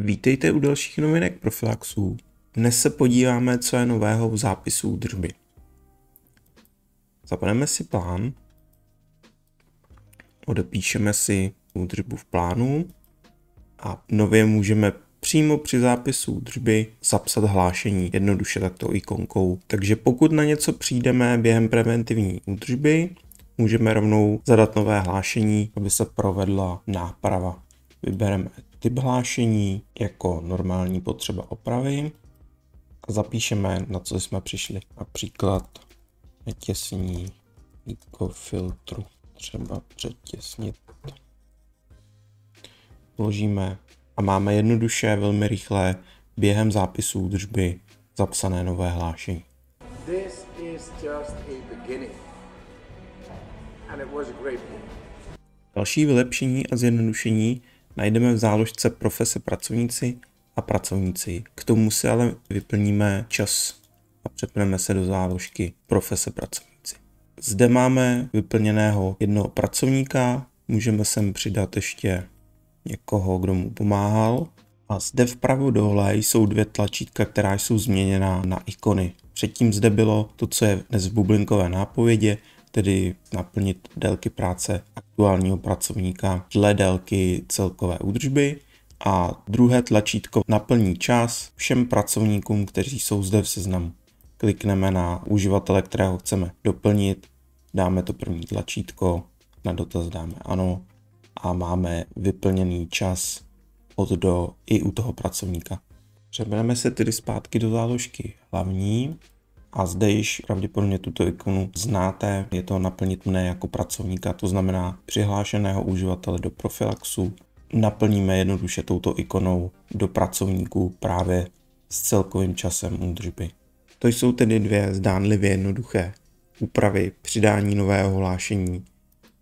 Vítejte u dalších novinek Profilaxů. Dnes se podíváme, co je nového v zápisu údržby. Zapademe si plán, odepíšeme si údržbu v plánu a nově můžeme přímo při zápisu údržby zapsat hlášení jednoduše takto ikonkou. Takže pokud na něco přijdeme během preventivní údržby, můžeme rovnou zadat nové hlášení, aby se provedla náprava. Vybereme typ hlášení jako normální potřeba opravy a zapíšeme, na co jsme přišli. Například netěsní filtru, třeba přetěsnit. Vložíme a máme jednoduše, velmi rychle během zápisu údržby zapsané nové hlášení. This is just a beginning. And it was a great beginning. Další vylepšení a zjednodušení najdeme v záložce Profese pracovníci a pracovníci. K tomu si ale vyplníme čas a přepneme se do záložky Profese pracovníci. Zde máme vyplněného jednoho pracovníka, můžeme sem přidat ještě někoho, kdo mu pomáhal. A zde vpravo dole jsou dvě tlačítka, která jsou změněná na ikony. Předtím zde bylo to, co je dnes v bublinkové nápovědě, tedy naplnit délky práce aktuálního pracovníka dle délky celkové údržby. A druhé tlačítko naplní čas všem pracovníkům, kteří jsou zde v seznamu. Klikneme na uživatele, kterého chceme doplnit, dáme to první tlačítko, na dotaz dáme ano a máme vyplněný čas od do i u toho pracovníka. Přebereme se tedy zpátky do záložky hlavní a zde již pravděpodobně tuto ikonu znáte, je to naplnit mne jako pracovníka, to znamená přihlášeného uživatele do Profilaxu. Naplníme jednoduše touto ikonou do pracovníků právě s celkovým časem údržby. To jsou tedy dvě zdánlivě jednoduché úpravy, přidání nového hlášení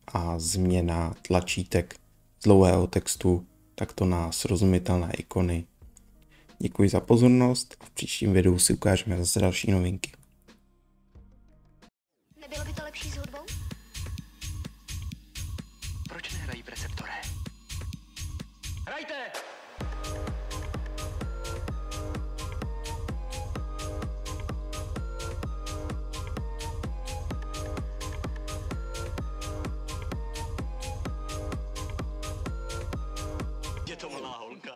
a změna tlačítek z dlouhého textu takto na srozumitelné ikony. Děkuji za pozornost a v příštím videu si ukážeme zase další novinky. Nebylo by to lepší s hudbou? Proč nehrají v receptore? Hrajte! Je to malá holka.